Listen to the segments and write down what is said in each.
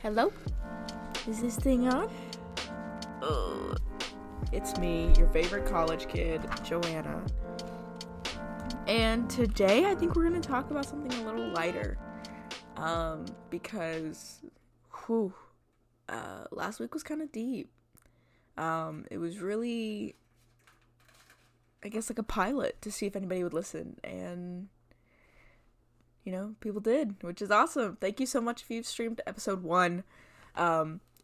Hello? Is this thing on? It's me, your favorite college kid, Joanna. And today I think we're going to talk about something a little lighter. Because, last week was kind of deep. It was really, I guess, like a pilot to see if anybody would listen. And, people did, which is awesome. Thank you so much if you've streamed episode 1.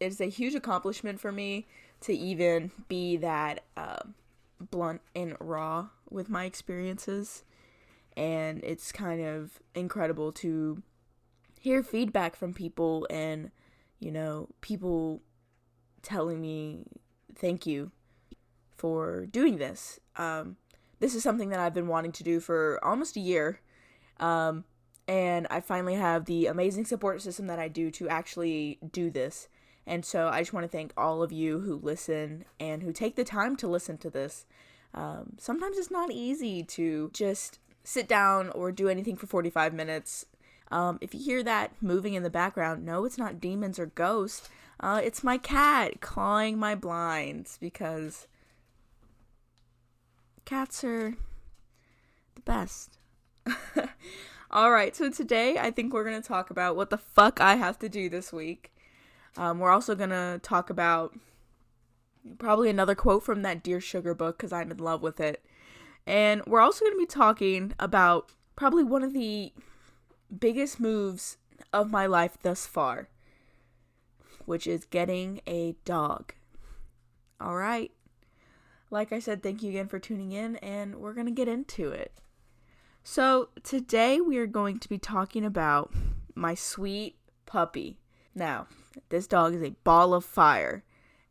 It's a huge accomplishment for me to even be that blunt and raw with my experiences. And it's kind of incredible to hear feedback from people and, people telling me thank you for doing this. This is something that I've been wanting to do for almost a year. And I finally have the amazing support system that I do to actually do this. And so I just want to thank all of you who listen and who take the time to listen to this. Sometimes it's not easy to just sit down or do anything for 45 minutes. If you hear that moving in the background, no, it's not demons or ghosts. It's my cat clawing my blinds because cats are the best. Alright, so today I think we're going to talk about what the fuck I have to do this week. We're also going to talk about probably another quote from that Dear Sugar book because I'm in love with it. And we're also going to be talking about probably one of the biggest moves of my life thus far, which is getting a dog. Alright, like I said, thank you again for tuning in, and we're going to get into it. So today we are going to be talking about my sweet puppy. Now, this dog is a ball of fire,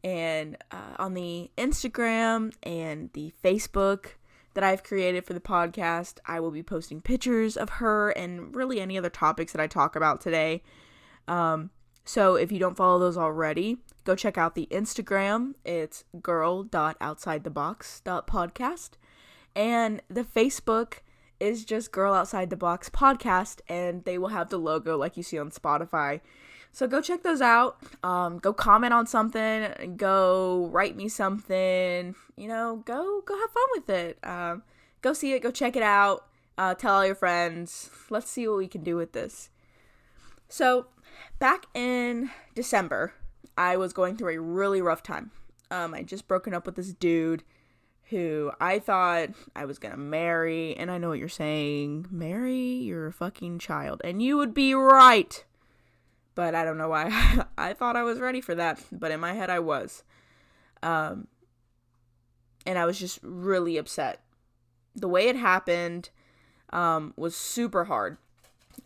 and on the Instagram and the Facebook that I've created for the podcast, I will be posting pictures of her and really any other topics that I talk about today. So if you don't follow those already, go check out the Instagram. It's girl.outsidethebox.podcast, and the Facebook is just Girl Outside the Box Podcast, and they will have the logo like you see on Spotify. So go check those out. Go comment on something. Go write me something. Go have fun with it. Go see it. Go check it out. Tell all your friends. Let's see what we can do with this. So back in December, I was going through a really rough time. I just broken up with this dude who I thought I was gonna marry, and I know what you're saying, marry your fucking child, and you would be right, but I don't know why I thought I was ready for that, but in my head I was, and I was just really upset. The way it happened, was super hard.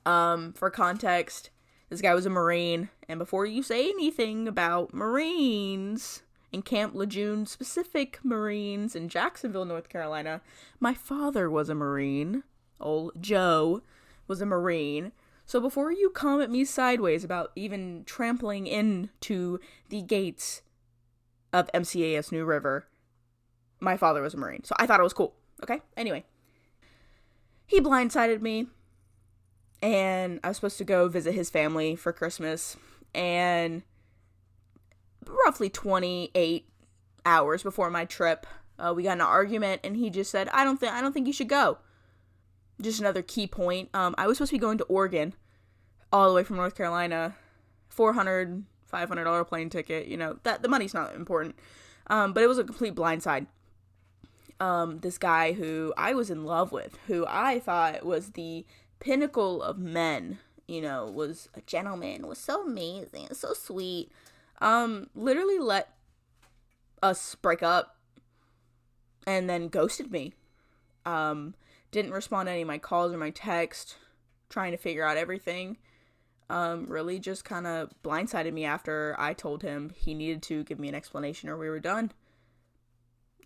For context, this guy was a Marine, and before you say anything about Marines in Camp Lejeune, specific Marines in Jacksonville, North Carolina, my father was a Marine. Old Joe was a Marine. So before you come at me sideways about even trampling into the gates of MCAS New River, my father was a Marine. So I thought it was cool. Okay? Anyway. He blindsided me, and I was supposed to go visit his family for Christmas, and roughly 28 hours before my trip, we got in an argument, and he just said, I don't think you should go. Just another key point. I was supposed to be going to Oregon, all the way from North Carolina, $400, $500 plane ticket, that the money's not important. But it was a complete blindside. This guy who I was in love with, who I thought was the pinnacle of men, was a gentleman, was so amazing, so sweet, literally let us break up and then ghosted me. Didn't respond to any of my calls or my text, trying to figure out everything. Really just kind of blindsided me after I told him he needed to give me an explanation or we were done.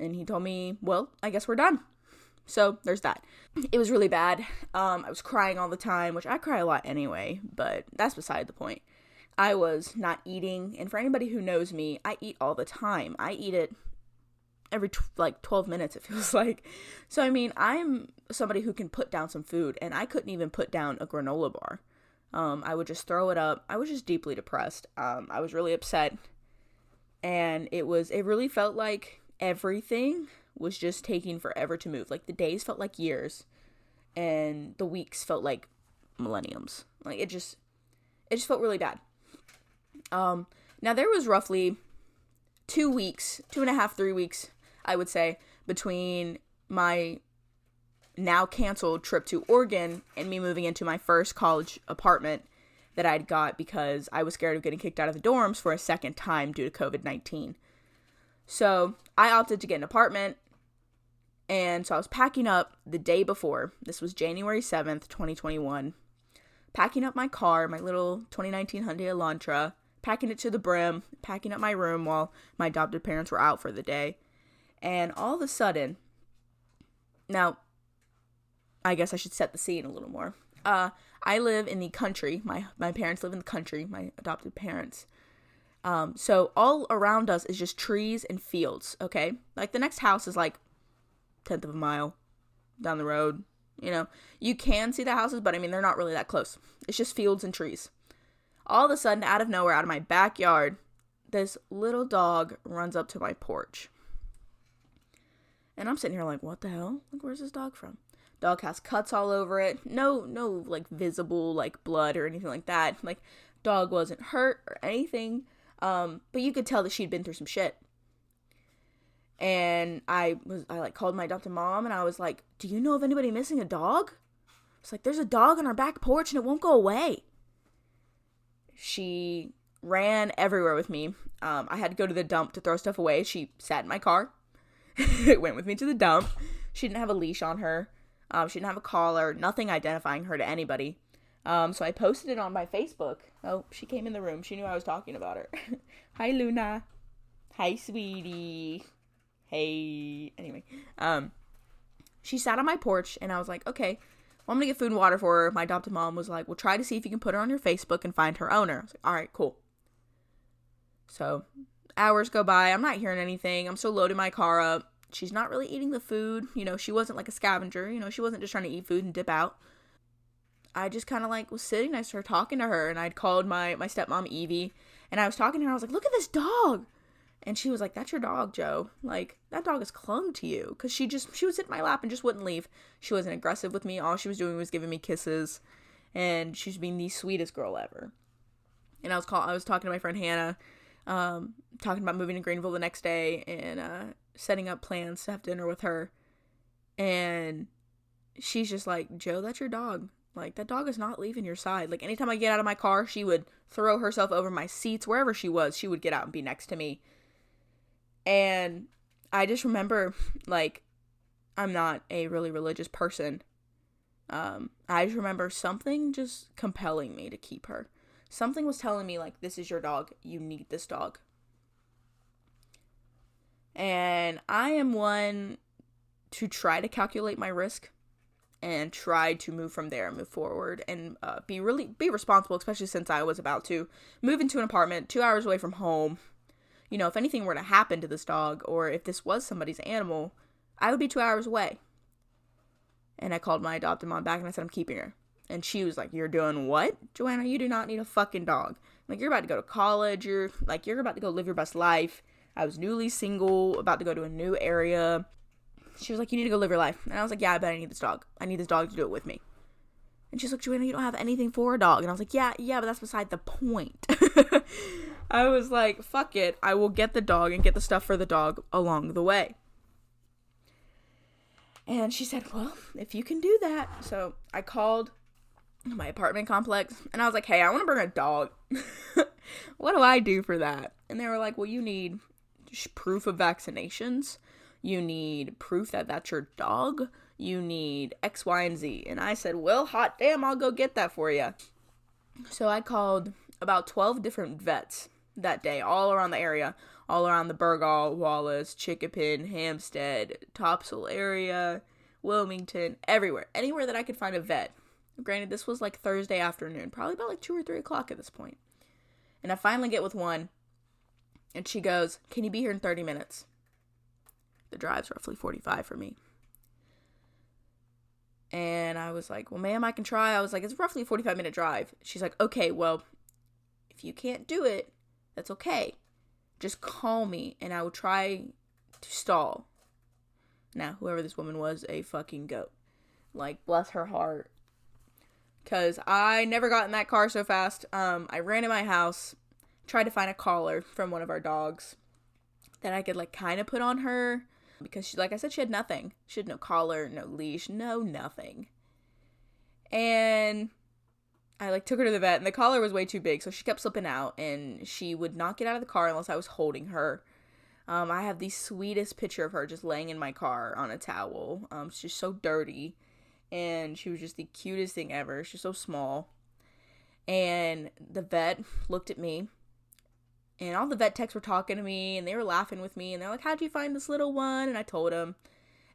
And he told me, well, I guess we're done. So there's that. It was really bad. I was crying all the time, which I cry a lot anyway, but that's beside the point. I was not eating, and for anybody who knows me, I eat all the time. I eat it every 12 minutes, it feels like. So, I'm somebody who can put down some food, and I couldn't even put down a granola bar. I would just throw it up. I was just deeply depressed. I was really upset. And it really felt like everything was just taking forever to move. Like the days felt like years and the weeks felt like millenniums. Like it just felt really bad. Now there was roughly 2 weeks, 2.5, 3 weeks, I would say, between my now canceled trip to Oregon and me moving into my first college apartment that I'd got because I was scared of getting kicked out of the dorms for a second time due to COVID-19. So I opted to get an apartment, and so I was packing up the day before. This was January 7th, 2021. Packing up my car, my little 2019 Hyundai Elantra, packing it to the brim, packing up my room while my adopted parents were out for the day. And all of a sudden, now, I guess I should set the scene a little more. I live in the country. My parents live in the country, my adopted parents. So all around us is just trees and fields, okay? Like the next house is like 1/10 of a mile down the road. You know, you can see the houses, but I mean, they're not really that close. It's just fields and trees. All of a sudden, out of nowhere, out of my backyard, this little dog runs up to my porch. And I'm sitting here like, what the hell? Like, where's this dog from? Dog has cuts all over it. No, like, visible, like, blood or anything like that. Like, dog wasn't hurt or anything. But you could tell that she'd been through some shit. And I called my adopted mom, and I was like, do you know of anybody missing a dog? It's like, there's a dog on our back porch, and it won't go away. She ran everywhere with me. I had to go to the dump to throw stuff away. She sat in my car. Went with me to the dump. She didn't have a leash on her. She didn't have a collar, nothing identifying her to anybody. So I posted it on my Facebook. Oh, she came in the room. She knew I was talking about her. Hi, Luna. Hi, sweetie. Hey. Anyway, she sat on my porch, and I was like, okay, well, I'm gonna get food and water for her. My adopted mom was like, well, try to see if you can put her on your Facebook and find her owner. I was like, all right, cool. So hours go by. I'm not hearing anything. I'm still loading my car up. She's not really eating the food. You know, she wasn't like a scavenger. You know, she wasn't just trying to eat food and dip out. I just kind of like was sitting next to her talking to her, and I'd called my stepmom Evie, and I was talking to her. I was like, look at this dog. And she was like, that's your dog, Joe. Like, that dog has clung to you. Because she would sit in my lap and just wouldn't leave. She wasn't aggressive with me. All she was doing was giving me kisses. And she was being the sweetest girl ever. And I was talking to my friend Hannah, talking about moving to Greenville the next day and setting up plans to have dinner with her. And she's just like, Joe, that's your dog. Like, that dog is not leaving your side. Like, anytime I get out of my car, she would throw herself over my seats. Wherever she was, she would get out and be next to me. And I just remember, like, I'm not a really religious person. I just remember something just compelling me to keep her. Something was telling me, like, this is your dog. You need this dog. And I am one to try to calculate my risk and try to move from there and move forward and be responsible, especially since I was about to move into an apartment 2 hours away from home. You know, if anything were to happen to this dog, or if this was somebody's animal, I would be 2 hours away. And I called my adopted mom back and I said, I'm keeping her. And she was like, you're doing what? Joanna, you do not need a fucking dog. Like, you're about to go to college. You're about to go live your best life. I was newly single, about to go to a new area. She was like, you need to go live your life. And I was like, yeah, I bet I need this dog. I need this dog to do it with me. And she's like, Joanna, you don't have anything for a dog. And I was like, yeah, but that's beside the point. I was like, fuck it. I will get the dog and get the stuff for the dog along the way. And she said, well, if you can do that. So I called my apartment complex and I was like, hey, I want to bring a dog. What do I do for that? And they were like, well, you need proof of vaccinations. You need proof that that's your dog. You need X, Y, and Z. And I said, well, hot damn, I'll go get that for you. So I called about 12 different vets that day, all around the area, all around the Burgall, Wallace, Chickapin, Hampstead, Topsail area, Wilmington, everywhere. Anywhere that I could find a vet. Granted, this was like Thursday afternoon, probably about like 2 or 3 o'clock at this point. And I finally get with one, and she goes, can you be here in 30 minutes? The drive's roughly 45 for me. And I was like, well, ma'am, I can try. I was like, it's roughly a 45-minute drive. She's like, okay, well, if you can't do it, that's okay. Just call me and I will try to stall. Now, whoever this woman was, a fucking goat. Like, bless her heart. Because I never got in that car so fast. I ran in my house, tried to find a collar from one of our dogs that I could, like, kind of put on her. Because, she, like I said, she had nothing. She had no collar, no leash, no nothing. And I, like, took her to the vet, and the collar was way too big, so she kept slipping out, and she would not get out of the car unless I was holding her. I have the sweetest picture of her just laying in my car on a towel. She's so dirty, and she was just the cutest thing ever. She's so small. And the vet looked at me, and all the vet techs were talking to me, and they were laughing with me, and they're like, how'd you find this little one? And I told them,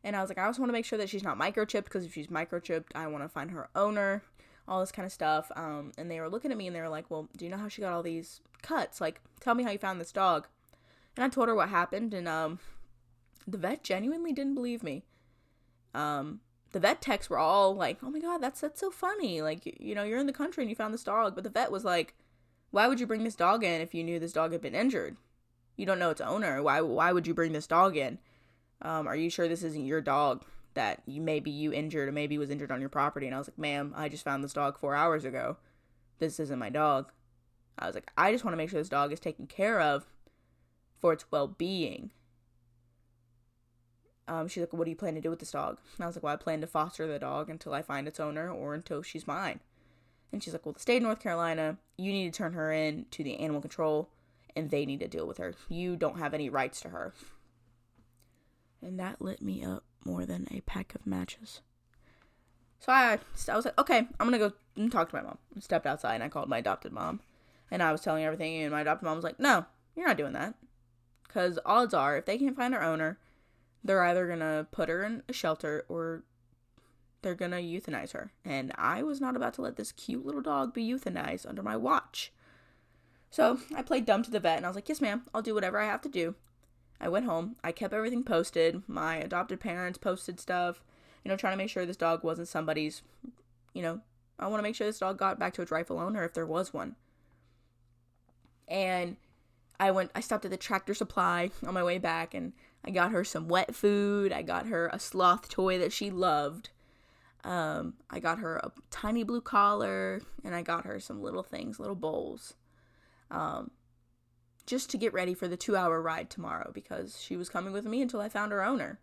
and I was like, I also want to make sure that she's not microchipped, because if she's microchipped, I want to find her owner, all this kind of stuff. And they were looking at me, and they were like, well, do you know how she got all these cuts? Like, tell me how you found this dog. And I told her what happened, and the vet genuinely didn't believe me. The vet techs were all like, oh my god, that's so funny. Like, you know, you're in the country and you found this dog. But the vet was like, why would you bring this dog in if you knew this dog had been injured? You don't know its owner. Why would you bring this dog in? Are you sure this isn't your dog that you injured or maybe was injured on your property? And I was like, ma'am, I just found this dog 4 hours ago. This isn't my dog. I was like, I just want to make sure this dog is taken care of for its well-being. She's like, what do you plan to do with this dog? And I was like, well, I plan to foster the dog until I find its owner or until she's mine. And she's like, well, the state of North Carolina, you need to turn her in to the animal control, and they need to deal with her. You don't have any rights to her. And that lit me up more than a pack of matches. So I was like, okay, I'm going to go and talk to my mom. I stepped outside, and I called my adopted mom. And I was telling her everything, and my adopted mom was like, no, you're not doing that. Because odds are, if they can't find her owner, they're either going to put her in a shelter or they're going to euthanize her. And I was not about to let this cute little dog be euthanized under my watch. So I played dumb to the vet and I was like, yes, ma'am, I'll do whatever I have to do. I went home. I kept everything posted. My adopted parents posted stuff, trying to make sure this dog wasn't somebody's, I want to make sure this dog got back to its rightful owner if there was one. And I stopped at the Tractor Supply on my way back and I got her some wet food. I got her a sloth toy that she loved. I got her a tiny blue collar and I got her some little things, little bowls. Just to get ready for the 2-hour ride tomorrow because she was coming with me until I found her owner.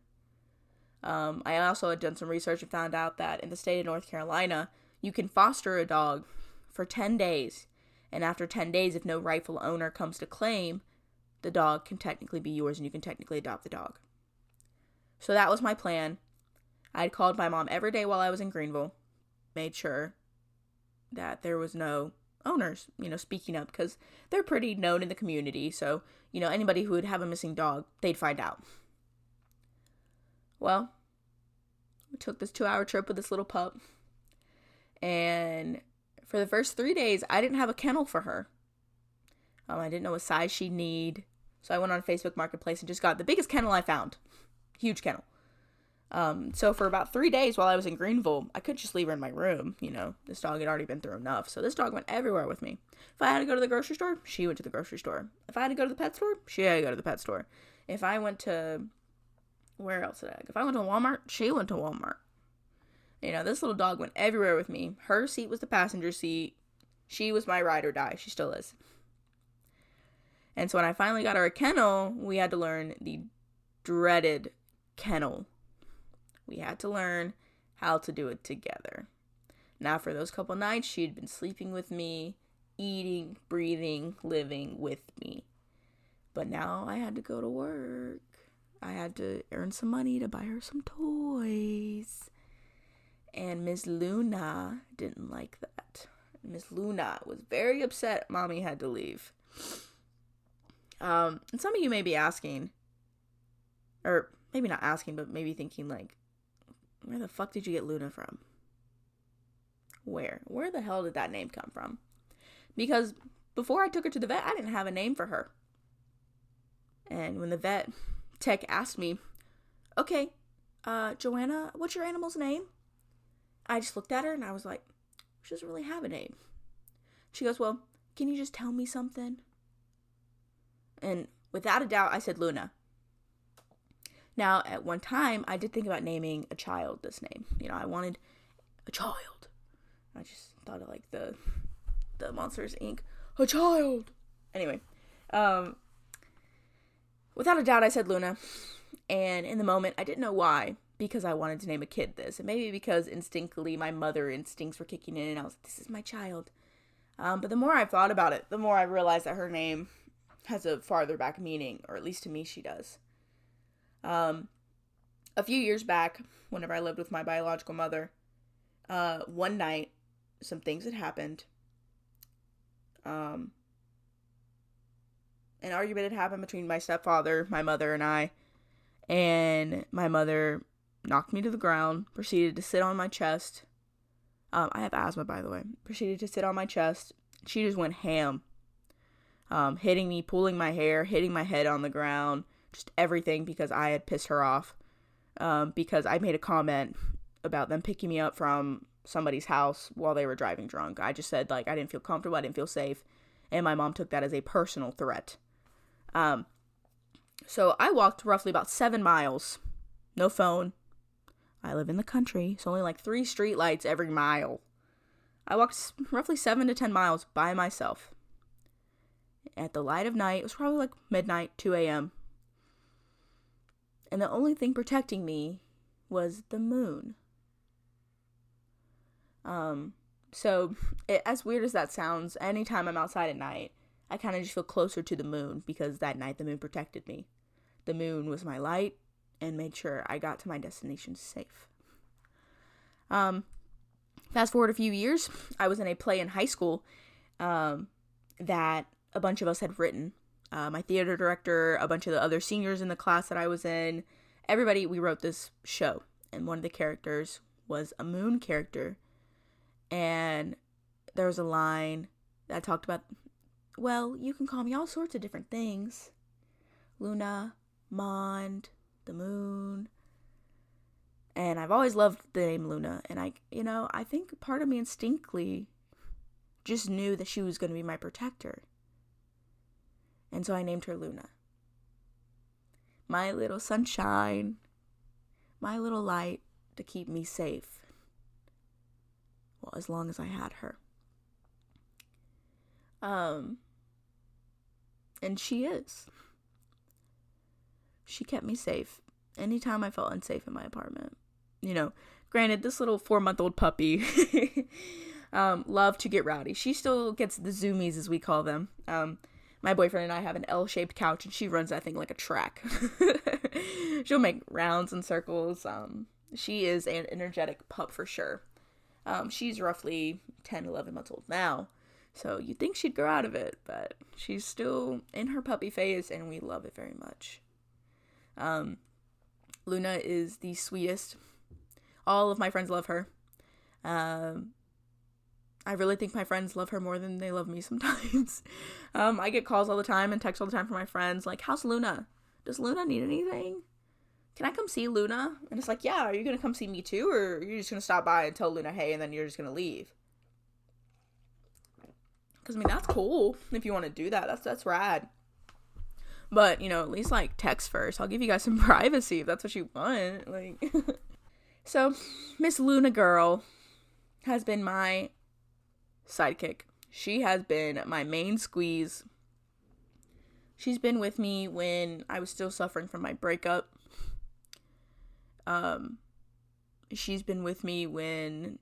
I also had done some research and found out that in the state of North Carolina, you can foster a dog for 10 days. And after 10 days, if no rightful owner comes to claim, the dog can technically be yours and you can technically adopt the dog. So that was my plan. I had called my mom every day while I was in Greenville. Made sure that there was no owners, speaking up because they're pretty known in the community. So, anybody who would have a missing dog, they'd find out. Well, we took this 2-hour trip with this little pup. And for the first 3 days, I didn't have a kennel for her. I didn't know what size she'd need. So I went on Facebook Marketplace and just got the biggest kennel I found. Huge kennel. So for about 3 days while I was in Greenville, I could just leave her in my room. This dog had already been through enough. So this dog went everywhere with me. If I had to go to the grocery store, she went to the grocery store. If I had to go to the pet store, she had to go to the pet store. If I went to, where else did I go? If I went to Walmart, she went to Walmart. This little dog went everywhere with me. Her seat was the passenger seat. She was my ride or die. She still is. And so when I finally got her a kennel, we had to learn the dreaded kennel. We had to learn how to do it together. Now, for those couple nights, she'd been sleeping with me, eating, breathing, living with me. But now I had to go to work. I had to earn some money to buy her some toys. And Miss Luna didn't like that. Miss Luna was very upset Mommy had to leave. And some of you may be asking, or maybe not asking, but maybe thinking like, where the fuck did you get Luna from? Where the hell did that name come from? Because before I took her to the vet, I didn't have a name for her. And when the vet tech asked me, okay, Joanna, what's your animal's name? I just looked at her and I was like, she doesn't really have a name. She goes, well, can you just tell me something? And without a doubt, I said Luna. Now, at one time, I did think about naming a child this name. I wanted a child. I just thought of like the Monsters, Inc. A child. Anyway, without a doubt, I said Luna. And in the moment, I didn't know why, because I wanted to name a kid this. And maybe because instinctively my mother instincts were kicking in and I was like, this is my child. But the more I thought about it, the more I realized that her name has a farther back meaning, or at least to me she does. A few years back, whenever I lived with my biological mother, one night, some things had happened. An argument had happened between my stepfather, my mother, and I. And my mother knocked me to the ground, proceeded to sit on my chest. I have asthma, by the way. Proceeded to sit on my chest. She just went ham. Hitting me, pulling my hair, hitting my head on the ground. Just everything because I had pissed her off. Because I made a comment about them picking me up from somebody's house while they were driving drunk. I just said, like, I didn't feel comfortable, I didn't feel safe. And my mom took that as a personal threat. So I walked roughly about 7 miles. No phone. I live in the country, so only like 3 street lights every mile. I walked roughly 7 to 10 miles by myself. At the light of night, it was probably like midnight, 2 a.m. And the only thing protecting me was the moon. So as weird as that sounds, anytime I'm outside at night, I kind of just feel closer to the moon because that night the moon protected me. The moon was my light and made sure I got to my destination safe. Fast forward a few years, I was in a play in high school that a bunch of us had written. My theater director, a bunch of the other seniors in the class that I was in, everybody, we wrote this show. And one of the characters was a moon character. And there was a line that talked about, well, you can call me all sorts of different things. Luna, Mond, the moon. And I've always loved the name Luna. And I think part of me instinctively just knew that she was going to be my protector. And so I named her Luna. My little sunshine. My little light to keep me safe. Well, as long as I had her. And she is. She kept me safe anytime I felt unsafe in my apartment. Granted, this little 4-month-old puppy loved to get rowdy. She still gets the zoomies, as we call them. My boyfriend and I have an L-shaped couch, and she runs that thing like a track. She'll make rounds and circles. She is an energetic pup for sure. She's roughly 10, 11 months old now. So you'd think she'd grow out of it, but she's still in her puppy phase, and we love it very much. Luna is the sweetest. All of my friends love her. I really think my friends love her more than they love me sometimes. I get calls all the time and texts all the time from my friends, like, how's Luna? Does Luna need anything? Can I come see Luna? And it's like, yeah, are you going to come see me too? Or are you just going to stop by and tell Luna, hey, and then you're just going to leave? Because, that's cool if you want to do that. That's rad. But, at least, text first. I'll give you guys some privacy if that's what you want. So, Miss Luna Girl has been my sidekick. She has been my main squeeze. She's been with me when I was still suffering from my breakup. She's been with me when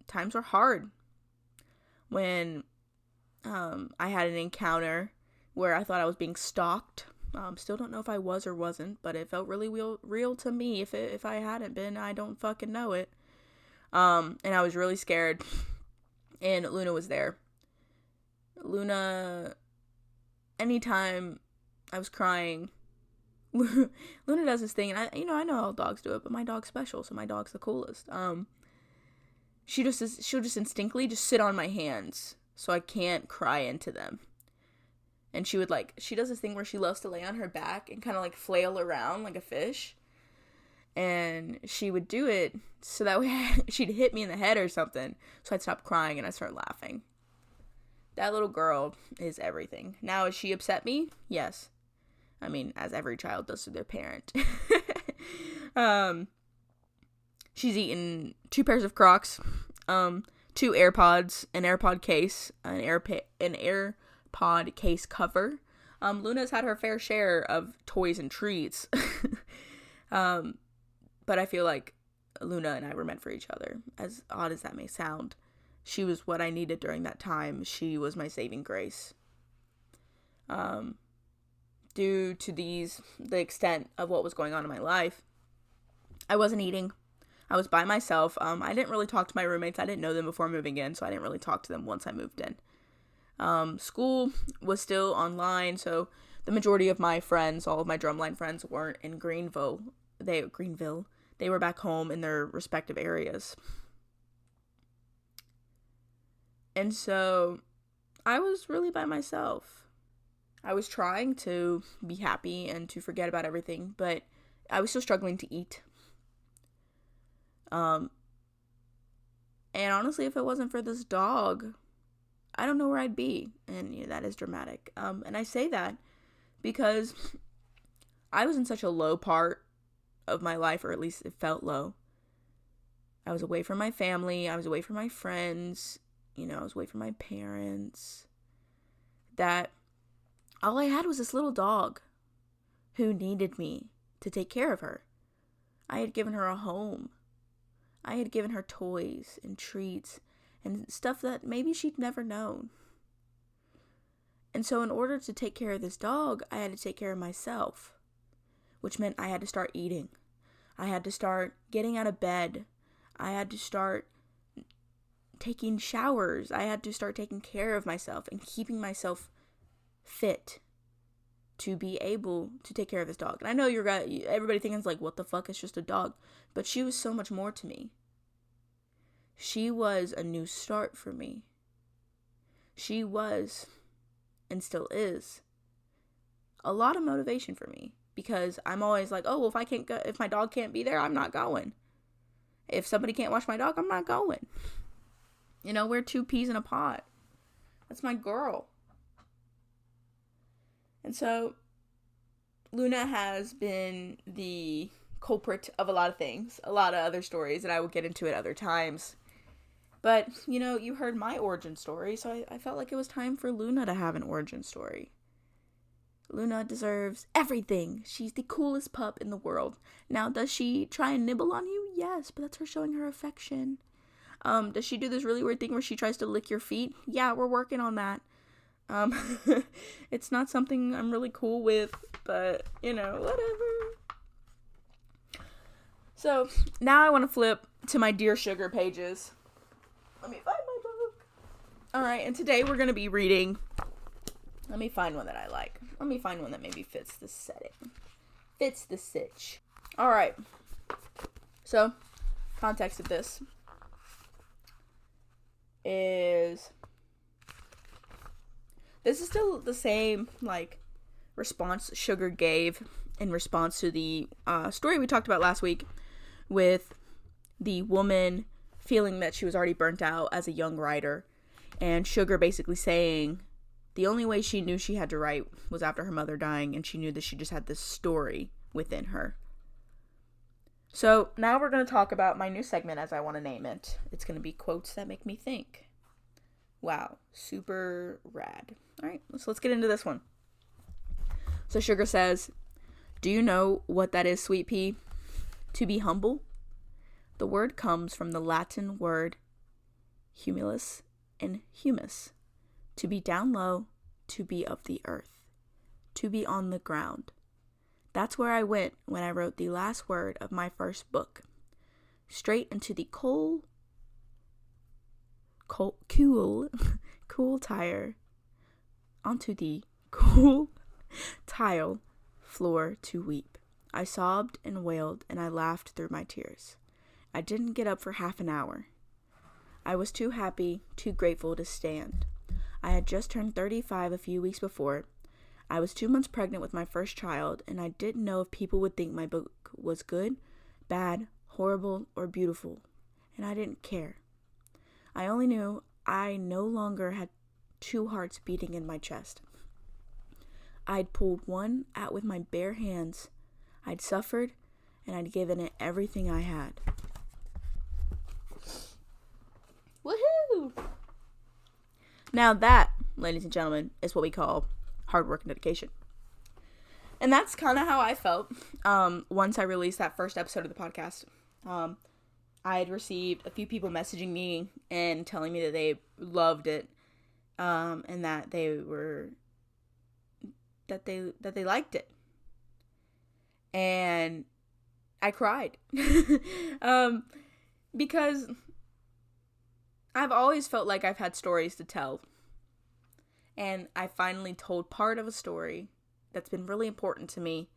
times were hard. When I had an encounter where I thought I was being stalked. Still don't know if I was or wasn't, but it felt really real to me. If I hadn't been, I don't fucking know it. And I was really scared. And Luna was there. Luna, anytime I was crying, Luna does this thing, and I know all dogs do it, but my dog's special, so my dog's the coolest. She'll just instinctively just sit on my hands, so I can't cry into them. And she does this thing where she loves to lay on her back and kind of flail around like a fish. And she would do it so that way she'd hit me in the head or something. So I'd stop crying and I'd start laughing. That little girl is everything. Now, has she upset me? Yes. I mean, as every child does to their parent. She's eaten 2 pairs of Crocs, 2 AirPods, an AirPod case, an AirPod case cover. Luna's had her fair share of toys and treats. But I feel like Luna and I were meant for each other, as odd as that may sound. She was what I needed during that time. She was my saving grace. Due to the extent of what was going on in my life, I wasn't eating. I was by myself. I didn't really talk to my roommates. I didn't know them before moving in, so I didn't really talk to them once I moved in. School was still online, so the majority of my friends, all of my drumline friends, weren't in Greenville. They were back home in their respective areas. And so I was really by myself. I was trying to be happy and to forget about everything, but I was still struggling to eat. And honestly, if it wasn't for this dog, I don't know where I'd be. And that is dramatic. And I say that because I was in such a low part of my life, or at least it felt low. I was away from my family. I was away from my friends. I was away from my parents. That all I had was this little dog who needed me to take care of her. I had given her a home. I had given her toys and treats and stuff that maybe she'd never known. And so in order to take care of this dog, I had to take care of myself, which meant I had to start eating. I had to start getting out of bed. I had to start taking showers. I had to start taking care of myself and keeping myself fit to be able to take care of this dog. And I know everybody thinking like, what the fuck, it's just a dog. But she was so much more to me. She was a new start for me. She was, and still is, a lot of motivation for me. Because I'm always like, oh, well, if my dog can't be there, I'm not going. If somebody can't watch my dog, I'm not going. We're 2 peas in a pod. That's my girl. And so, Luna has been the culprit of a lot of things. A lot of other stories that I will get into at other times. But, you heard my origin story, so I felt like it was time for Luna to have an origin story. Luna deserves everything. She's the coolest pup in the world. Now, does she try and nibble on you? Yes, but that's her showing her affection. Does she do this really weird thing where she tries to lick your feet? Yeah, we're working on that. It's not something I'm really cool with, but, whatever. So, now I want to flip to my Dear Sugar pages. Let me find my book. Alright, and today we're going to be reading... Let me find one that I like. Let me find one that maybe fits the setting. Fits the sitch. Alright. So, context of this is... This is still the same, response Sugar gave in response to the story we talked about last week with the woman feeling that she was already burnt out as a young writer. And Sugar basically saying... The only way she knew she had to write was after her mother dying, and she knew that she just had this story within her. So now we're going to talk about my new segment, as I want to name it. It's going to be Quotes That Make Me Think. Wow, super rad. All right, so let's get into this one. So Sugar says, "Do you know what that is, Sweet Pea? To be humble? The word comes from the Latin word humulus and humus. To be down low, to be of the earth, to be on the ground. That's where I went when I wrote the last word of my first book. Straight into the cool tire, onto the cool tile floor to weep. I sobbed and wailed, and I laughed through my tears. I didn't get up for half an hour. I was too happy, too grateful to stand. I had just turned 35 a few weeks before. I was 2 months pregnant with my first child, and I didn't know if people would think my book was good, bad, horrible, or beautiful, and I didn't care. I only knew I no longer had two hearts beating in my chest. I'd pulled one out with my bare hands. I'd suffered, and I'd given it everything I had. Woohoo! Now that, ladies and gentlemen, is what we call hard work and dedication. And that's kind of how I felt once I released that first episode of the podcast. I had received a few people messaging me and telling me that they loved it, and that they liked it. And I cried because I've always felt like I've had stories to tell. And I finally told part of a story that's been really important to me.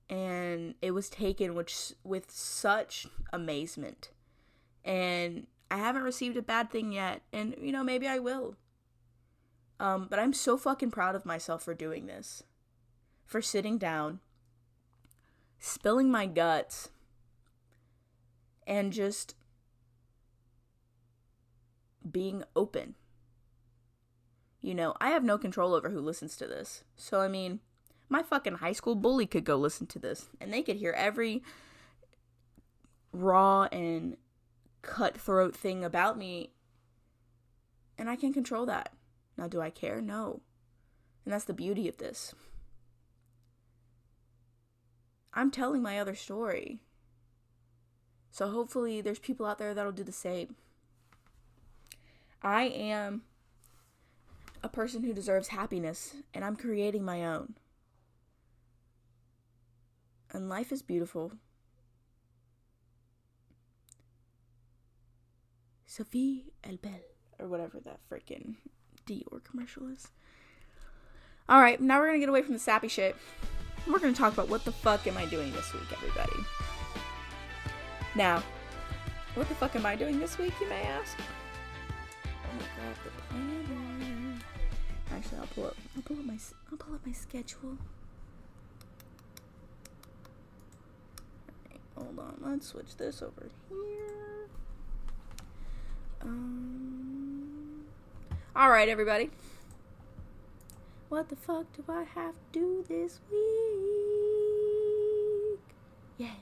And it was taken with such amazement. And I haven't received a bad thing yet. And, maybe I will. But I'm so fucking proud of myself for doing this. For sitting down, spilling my guts, and just being open. I have no control over who listens to this. So, my fucking high school bully could go listen to this, and they could hear every raw and cutthroat thing about me, and I can control that. Now, do I care? No. And that's the beauty of this. I'm telling my other story. So hopefully there's people out there that'll do the same. I am a person who deserves happiness, and I'm creating my own. And life is beautiful. Sophie Elbel, or whatever that freaking Dior commercial is. Alright, now we're going to get away from the sappy shit. We're going to talk about what the fuck am I doing this week, everybody. Now, what the fuck am I doing this week, you may ask? Oh my god, the planner. Actually, I'll pull up my schedule. Right, hold on, let's switch this over here. Alright, everybody. What the fuck do I have to do this week? Yeah.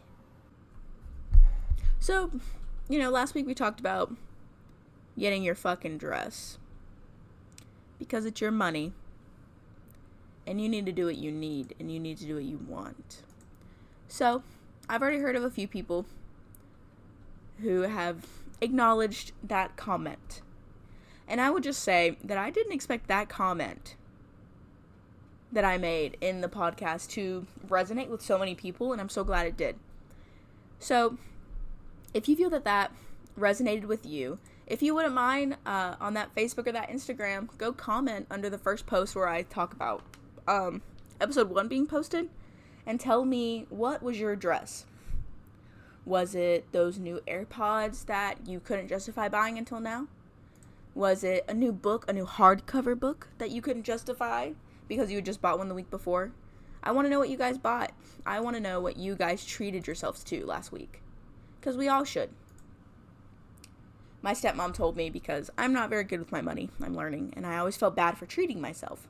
So, last week we talked about getting your fucking dress. Because it's your money. And you need to do what you need. And you need to do what you want. So, I've already heard of a few people who have acknowledged that comment. And I would just say that I didn't expect that comment that I made in the podcast to resonate with so many people, and I'm so glad it did. So, if you feel that resonated with you, if you wouldn't mind, on that Facebook or that Instagram, go comment under the first post where I talk about episode 1 being posted, and tell me, what was your dress? Was it those new AirPods that you couldn't justify buying until now? Was it a new book, a new hardcover book that you couldn't justify because you had just bought one the week before? I want to know what you guys bought. I want to know what you guys treated yourselves to last week. Because we all should. My stepmom told me, because I'm not very good with my money, I'm learning, and I always felt bad for treating myself.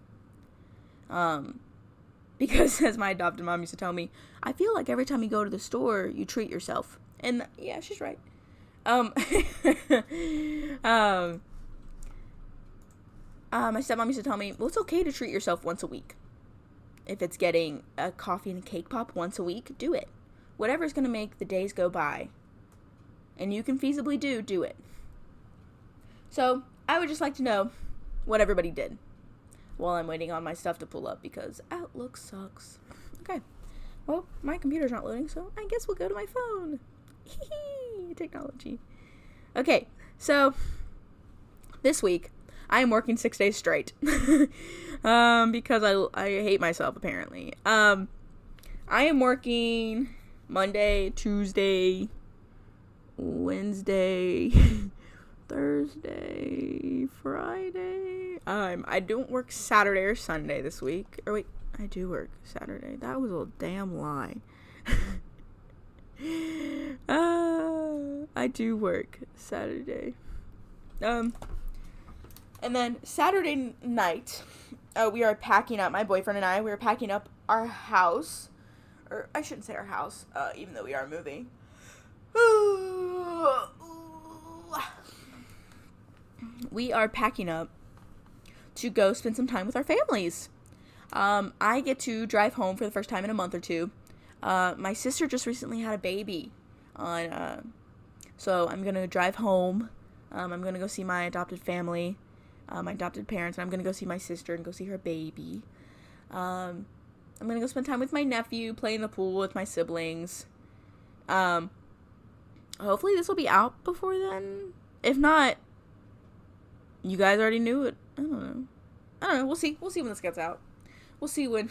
Because, as my adopted mom used to tell me, I feel like every time you go to the store, you treat yourself. And, yeah, she's right. My stepmom used to tell me, well, it's okay to treat yourself once a week. If it's getting a coffee and a cake pop once a week, do it. Whatever's going to make the days go by, and you can feasibly do it. So, I would just like to know what everybody did while I'm waiting on my stuff to pull up, because Outlook sucks. Okay. Well, my computer's not loading, so I guess we'll go to my phone. Hee technology. Okay, so this week I am working 6 days straight. Because I hate myself, apparently. I am working Monday, Tuesday, Wednesday, Thursday, Friday. I don't work Saturday or Sunday this week. Or wait, I do work Saturday. That was a damn lie. I do work Saturday. And then Saturday night, we are packing up, my boyfriend and I, we are packing up our house. Or, I shouldn't say our house, even though we are moving. We are packing up to go spend some time with our families. I get to drive home for the first time in a month or two. My sister just recently had a baby so I'm gonna drive home. I'm gonna go see my adopted family, my adopted parents, and I'm gonna go see my sister and go see her baby. I'm gonna go spend time with my nephew, play in the pool with my siblings. Hopefully this will be out before then. If not, you guys already knew it. I don't know. We'll see when this gets out. We'll see when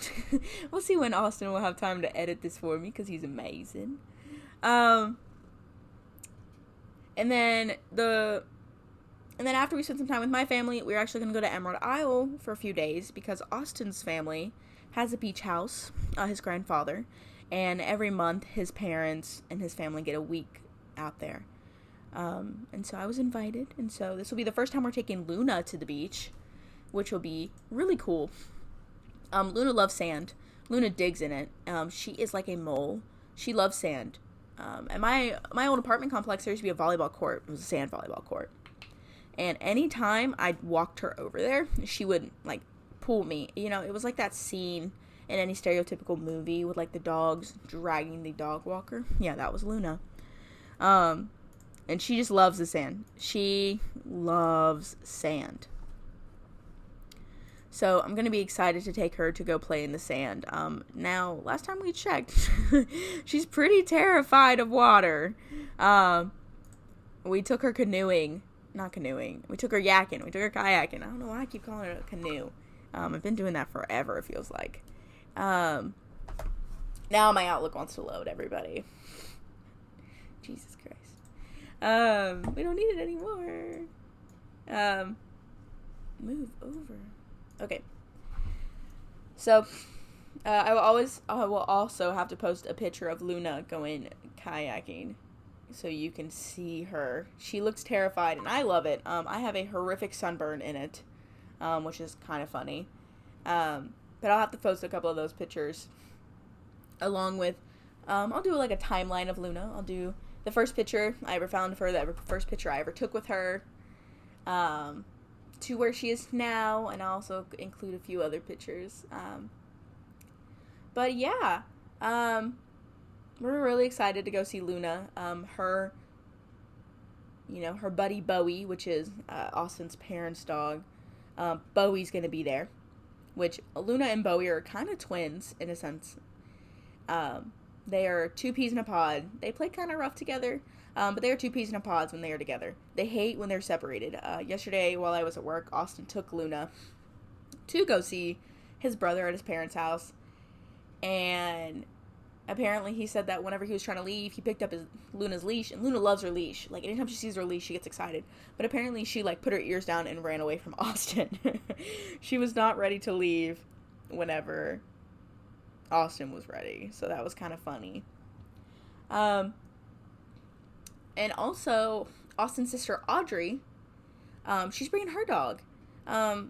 Austin will have time to edit this for me, because he's amazing. And then after we spend some time with my family, we're actually going to go to Emerald Isle for a few days, because Austin's family has a beach house, his grandfather, and every month his parents and his family get a week out there. And so I was invited, and so this will be the first time we're taking Luna to the beach, which will be really cool. Luna loves sand. Luna digs in it. She is like a mole. She loves sand. And my old apartment complex, there used to be a volleyball court. It was a sand volleyball court. And anytime I walked her over there, she would, like, pull me. You know, it was like that scene in any stereotypical movie with, like, the dogs dragging the dog walker. Yeah, that was Luna. And she just loves the sand. She loves sand. So I'm going to be excited to take her to go play in the sand. Now, last time we checked, she's pretty terrified of water. We took her canoeing. Not canoeing. We took her yakking. We took her kayaking. I don't know why I keep calling it a canoe. I've been doing that forever, it feels like. Now my Outlook wants to load, everybody. Jesus Christ. We don't need it anymore. Move over. Okay. So, I will also have to post a picture of Luna going kayaking so you can see her. She looks terrified, and I love it. I have a horrific sunburn in it, which is kind of funny. But I'll have to post a couple of those pictures along with, I'll do like a timeline of Luna. I'll do the first picture I ever found of her, the first picture I ever took with her, to where she is now, and I'll also include a few other pictures. But yeah, we're really excited to go see Luna. Her buddy Bowie, which is Austin's parents' dog, Bowie's gonna be there, which Luna and Bowie are kind of twins in a sense. They are two peas in a pod. They play kind of rough together. But they are two peas in a pod when they are together. They hate when they're separated. Yesterday, while I was at work, Austin took Luna to go see his brother at his parents' house. And apparently he said that whenever he was trying to leave, he picked up Luna's leash. And Luna loves her leash. Like, anytime she sees her leash, she gets excited. But apparently she, like, put her ears down and ran away from Austin. She was not ready to leave whenever Austin was ready. So that was kind of funny. And also, Austin's sister, Audrey, she's bringing her dog,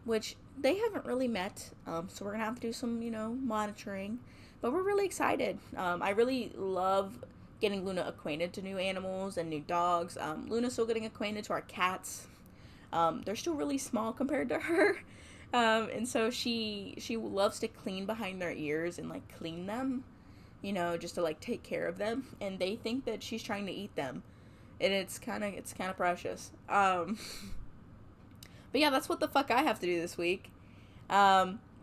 which they haven't really met, so we're going to have to do some, monitoring, but we're really excited. I really love getting Luna acquainted to new animals and new dogs. Luna's still getting acquainted to our cats. They're still really small compared to her, and so she loves to clean behind their ears and, like, clean them, just to, like, take care of them, and they think that she's trying to eat them. And it's kind of precious. But yeah, that's what the fuck I have to do this week.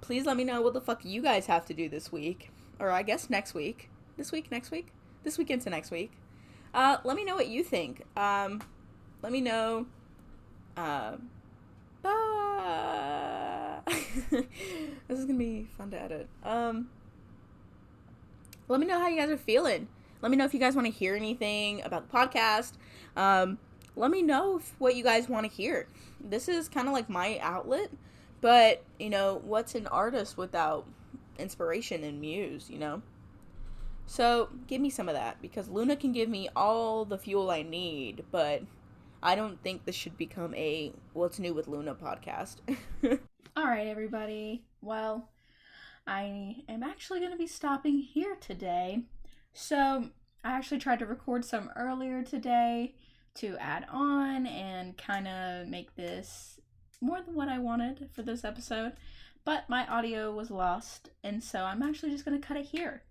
Please let me know what the fuck you guys have to do this week. Or I guess next week. This week, next week? This week into next week. Let me know what you think. Let me know. This is gonna be fun to edit. Let me know how you guys are feeling. Let me know if you guys want to hear anything about the podcast. Let me know what you guys want to hear. This is kind of like my outlet, but, what's an artist without inspiration and muse, So give me some of that, because Luna can give me all the fuel I need, but I don't think this should become a What's New with Luna podcast. Alright, everybody. Well, I am actually going to be stopping here today. So, I actually tried to record some earlier today to add on and kind of make this more than what I wanted for this episode, but my audio was lost, and so I'm actually just going to cut it here.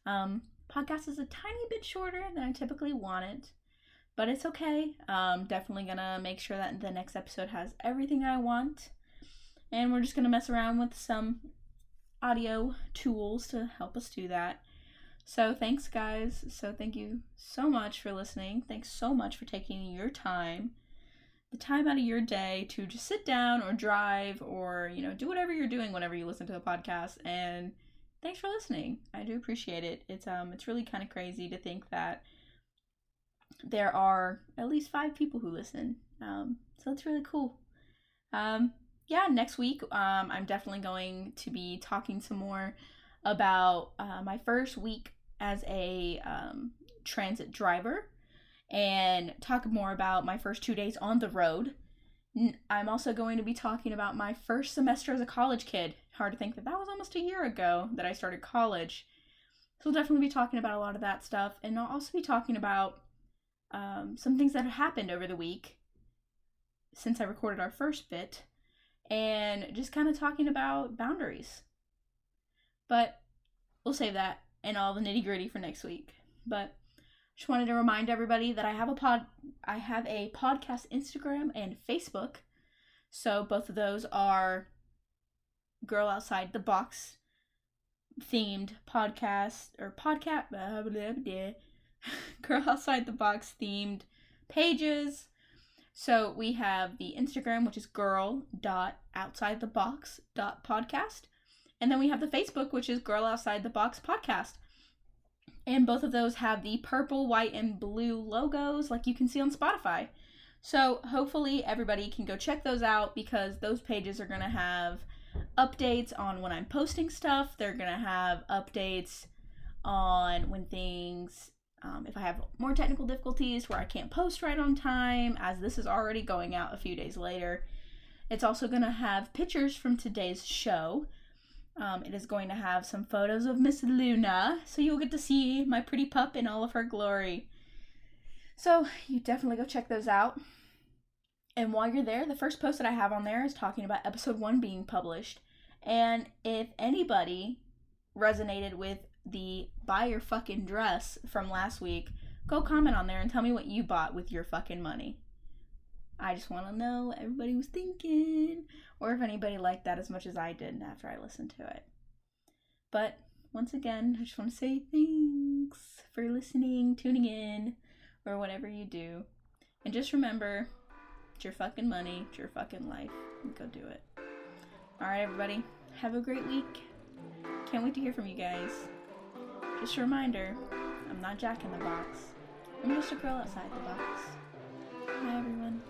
Podcast is a tiny bit shorter than I typically want it, but it's okay. Definitely going to make sure that the next episode has everything I want, and we're just going to mess around with some audio tools to help us do that. So thanks, guys. So thank you so much for listening. Thanks so much for taking your time, the time out of your day to just sit down or drive or, do whatever you're doing whenever you listen to the podcast. And thanks for listening. I do appreciate it. It's really kind of crazy to think that there are at least 5 people who listen. So it's really cool. Next week, I'm definitely going to be talking some more about my first week as a transit driver and talk more about my first 2 days on the road. I'm also going to be talking about my first semester as a college kid. Hard to think that was almost a year ago that I started college. So we'll definitely be talking about a lot of that stuff, and I'll also be talking about some things that have happened over the week since I recorded our first bit, and just kind of talking about boundaries. But we'll save that and all the nitty-gritty for next week. But just wanted to remind everybody that I have a podcast Instagram and Facebook. So both of those are Girl Outside the Box themed podcast, or Girl Outside the Box themed pages. So we have the Instagram, which is girl.outsidethebox.podcast. And then we have the Facebook, which is Girl Outside the Box Podcast. And both of those have the purple, white, and blue logos like you can see on Spotify. So hopefully everybody can go check those out, because those pages are going to have updates on when I'm posting stuff. They're going to have updates on when things, if I have more technical difficulties where I can't post right on time, as this is already going out a few days later. It's also going to have pictures from today's show. It is going to have some photos of Miss Luna, so you'll get to see my pretty pup in all of her glory. So you definitely go check those out. And while you're there, the first post that I have on there is talking about episode 1 being published. And if anybody resonated with the buy your fucking dress from last week, go comment on there and tell me what you bought with your fucking money. I just want to know what everybody was thinking, or if anybody liked that as much as I did after I listened to it. But once again, I just want to say thanks for listening, tuning in, or whatever you do. And just remember, it's your fucking money, it's your fucking life. Go do it. Alright, everybody. Have a great week. Can't wait to hear from you guys. Just a reminder, I'm not Jack in the Box. I'm just a girl outside the box. Bye, everyone.